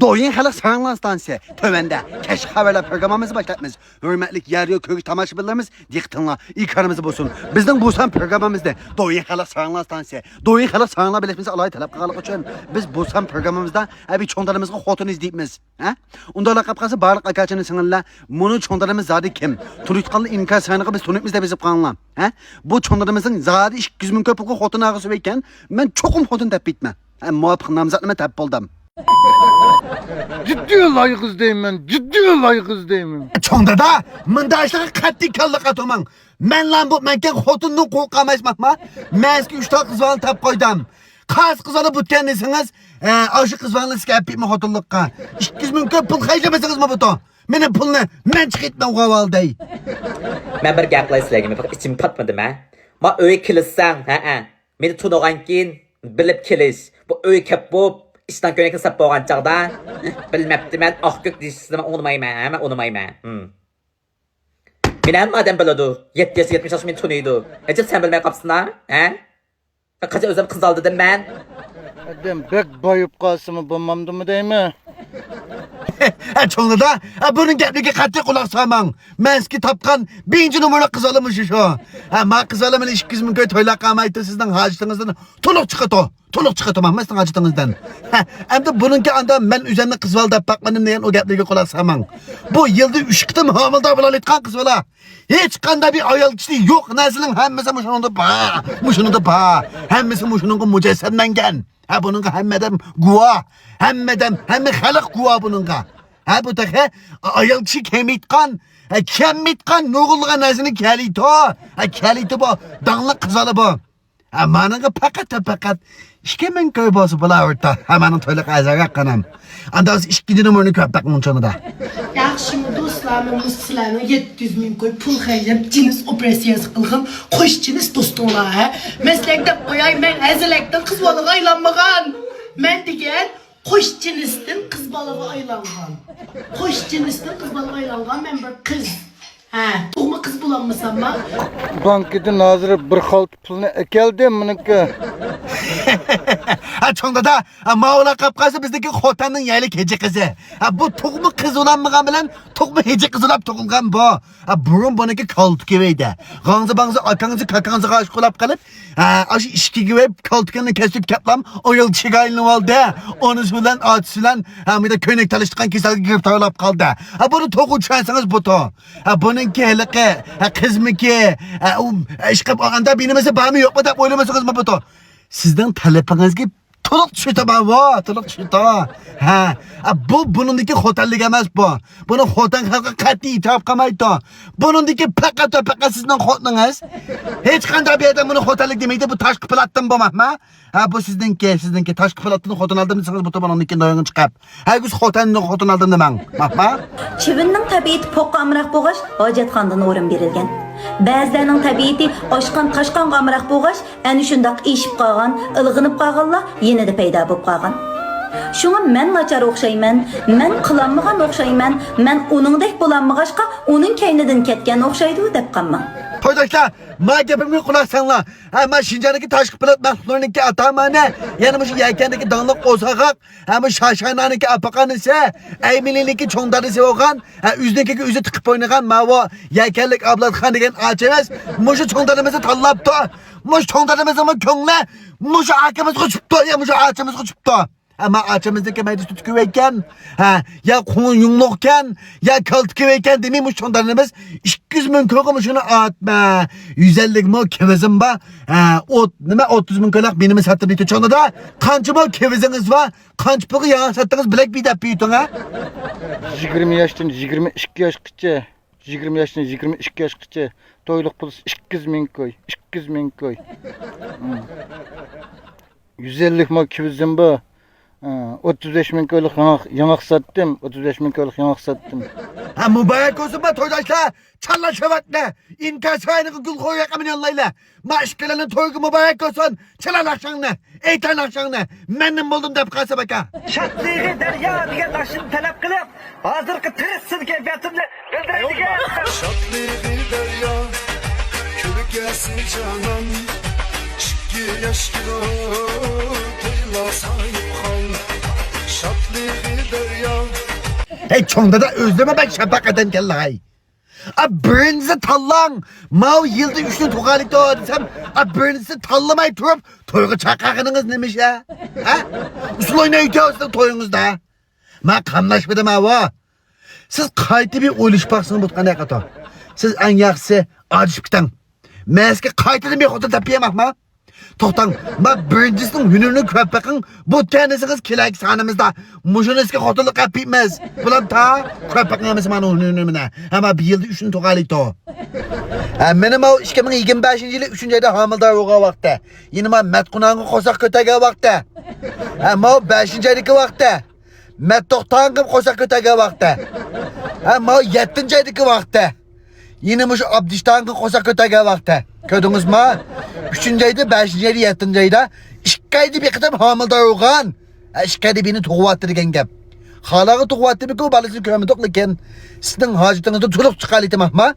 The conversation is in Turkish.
Doyun Xalq Sağlamlıq Stansiya tövəndə kəşf xəbərlər proqramımızı başlatmız. Hörmətli yarı köy tamaşaçılarımız diqqətinizlə ilk bulsun. Bizden Busan proqramımızda Doyun Xalq Sağlamlıq Stansiya, Doyun Xalq Sağlamlıq Birləşməsi alayı tələb qılıq üçün biz Busan proqramımızda abi çondarımızın xotunu izləyibmiz. Ha? Onda laqabqası barlıq akaçını sınırla bunu çondarımız zadı kim? Turutqanlı imkan sayınıqı biz tunutmizdə bizib qanlam. Ha? Bu çondarımızın zadı 200 min köpüqü xotunu ağısı veykən mən çoxum xotun təp bitmə. Muvafiq namzatlıma təp oldum. Ciddi olay kız deyim ben. Ciddi olay kız deyim ben. Çonda da mındaşlığı katli kallık atoman. Men lan bu menken xotununu qo'rqamaysiz mahma. Menski 3 ta qizvalni tap qo'ydum. Qaz qizvali butgandisiniz, aşı qizvalni sizga apaymi xotinlikqa. 200 ming ko'p pul xajlamasingizmi bu to? Meni pulni men chiqitman g'avalday. Men bir gap qilay sizlarga, men faqat ichim patmadim ha. Men uy kelsang, meni tunogan keyin bilib kelish. Bu uy kep bo'p ishdan ko'nakni sap bo'lgan chaqda bilmabdi men oq ko'k deyishni men unutmayman, men unutmayman. Men hamma odam biladi. 7 yosh 70 yosh men tunuydi. Necha sen bilmay qapsınlar, ha? Qancha o'zim qiz oldim men. Adam bek boyib qolsimi bo'lmamdimi deymi? Çonda da bunun gapliga qattiq quloq solmang. Menski topgan 1 numara qizalimish shu. Ma qizalimni 200 ming ko'y to'ylab qolmaydi sizning hajitingizdan to'liq chiqadi. To'liq chiqadi mahmasning hajitingizdan. Endi buningki anda men o'zimni qizval deb baqmadim degan o gapliga quloq solmang. Bu yilda 3 qitim homildor bo'layotgan qizlar. Hech qanday bir ayolchisi yo'q narsaning hammasi mushunda bor. Mushunda bor. Hammasi mushuningga mujassamlangan. Ha bununla hemmeden guva, hemme xalq guva bununla. Ha bu da ayılçı kemitkan, kemitkan nurulgan nazını kelito. Ha kelito bu, dağlık kızalı bu. Ha manınla fakat, işkemen köy bozu bula orta. Ha manın toyluk azara kanam. Andaz işkidi numarını köpek munçanı da. Yaxşımı dostlarımın, sizlərlə 700 min koy pul xəyləyib cins operasiyası qılğın, xoş cins dostunlar, hə? Məsləkdə qoyay, mən əzələkdən qız balığı aylanmağan. Mən digər, xoş cinsdən qız balığı aylanğan. Xoş cinsdən qız balığı aylanğan, mən bir qız. Hə, doğma qız bulanmasam mı? Bankada nazırı bir xaltı pulunu ekeldi miniki. Ha çonda da Mağla kapkası bizdeki xotanın yaylık hece kızı. Ha bu toğmu kız ulanmıgan bilen toğmu hece kız ulap toğulgan bu. Ha burun bununki kaltık gibiydi. Ağzı bağızı akanızı kakanızı aşık ulap kalıp aşı işki gibi kaltıkını kesip kaplam o yıl çıkayını oldu. Onu sülen atısılan bir de köynek talıştıkan kisel girip tağılap kaldı. Ha bunu toğu çaynsanız bu to. Ha bununki helike kız mı ki işkap anda binimesi bağımı yok mu da oylamasınız mı bu to. Sizden talepiniz gibi toluk düşüyor baba, toluk düşüyor. Ha, bunundaki hotellik emez bu. Bunu hoten halka katli itiraf kamaydı. Bunundaki peka sizden hotunuz. Hiç kanda bir adam bunu hotellik demeydi, bu taş kıpılattın bu mahma. Ha bu sizinki taş kıpılattığını hotun aldım derseniz bu taban onunki doyunu çıkap. Herkes hotenini hotun aldım demem, mahma. Çivinin tabiiyeti poqqa amraq boğaş, hacetxandan o'rin berilgan. Ba'zilarning tabiiyeti oshqan tashqan amraq boğaş, ana shundaq eshib qolgan, ilg'inib qolganlar yenida paydo bo'lib qolgan. Şuna men nachar o'xshayman, men qilolmagan o'xshayman, men uningdek bo'lolmag'achqa uning kaynidan ketgan o'xshaydi deb qolman. Toydaşlar, ma gapimga quloq solinglar. Ha, ma Şinjandagi tashqi pilat mahsulotniki atamani, yana shu yelkandagi danglik qo'zg'oq, ha bu shashananiki apaqanisi, aymiliniki cho'ngdarisi bo'lgan, ha uznikiga o'zi tiqib o'ynagan mavo yelkanlik ablatxon degan achimiz, mushu cho'ngdarimizni tanlabdi. Mush cho'ngdarimizmi ko'ngli, mush akamiz qo'chibdi, ya mush achimiz qo'chibdi. Ama açımızdaki meclis tüküveyken, ya konu yumlukken, ya kaltıkıveyken demeymiş onlarımız 200 min kokumuşunu atma. 150 mi kevizim var, 30 min kolak benim sattı bir tüçonda da, kancı mı keviziniz var, kaç pığı yağı sattınız bilek bir de büyütün ha? 20 yaştan 22 yaşgacha, 20 yaştan 22 yaşgacha to'yliq pul 200 min koy, 200 min koy. 150 mi kevizim var. 35 min ko'ylik yamoq sattım. 35 min ko'ylik yamoq sattım. Ha mübarek olsun be toydaşlar. Çalla şevatle. İnkas kaynığı gül koyu yakamın yanlayla. Maşkelenin toygu mübarek olsun. Çalan akşanını. Eytan akşanını. Mennim buldum dep kalsa baka. Şatlığı derya diye taşın talep kılıp. Hazırkı tırıssız keyfiyetimle bildirdiğe. Şatlığı derya. Kürük gelsin canan. Şıkkı yaş kilo. Teyla sahip kal. Şatlığı derya. Hey çoğunda da özleme ben şapak eden kellay. Birinizi tallang. Mav yılda 3 gün tokalıkta o desem. Birinizi tallamay durup toygu çakağınız neymiş ya? Ha? Usul oynayıyorsunuz toyunuzda. Ma kanlaşmadım ha. Siz kayıtı bir oylaşpaksınız bu kanaya kadar. Siz en yaxşı acışıp gidin. Meske kayıtını bir hoda tapıyam ma. Toxtan, ma birincisinin hünürünü köpekın bu tenisiniz kilek sanımızda. Muşun eski hodalık yapayımız. Bulan ta köpekin emesi bana hünürünü. Ama bir yılda 3'ünü tokalıktı o. Benim o 2025 yılı 3. ayda hamildar oğa vakti. Yine ma metkunanı kosak kötege vakti. Ama o 5. aydaki vakti. Mettoxtangım kosak kötege vakti. Ama o 7. aydaki vakti. Yine bu şu Abdiştangı kosak kötege vakti. Gördünüz mü? 3. ayda, 5. ayda, 7. ayda 2 ayda bir kıtam hamildar oğan. 2 ayda beni tuğvattırgen gep. Halağı tuğvattı bir ki o balısını kömü dokluken sizin hacetinizi tuluq çıkarıydı mahma.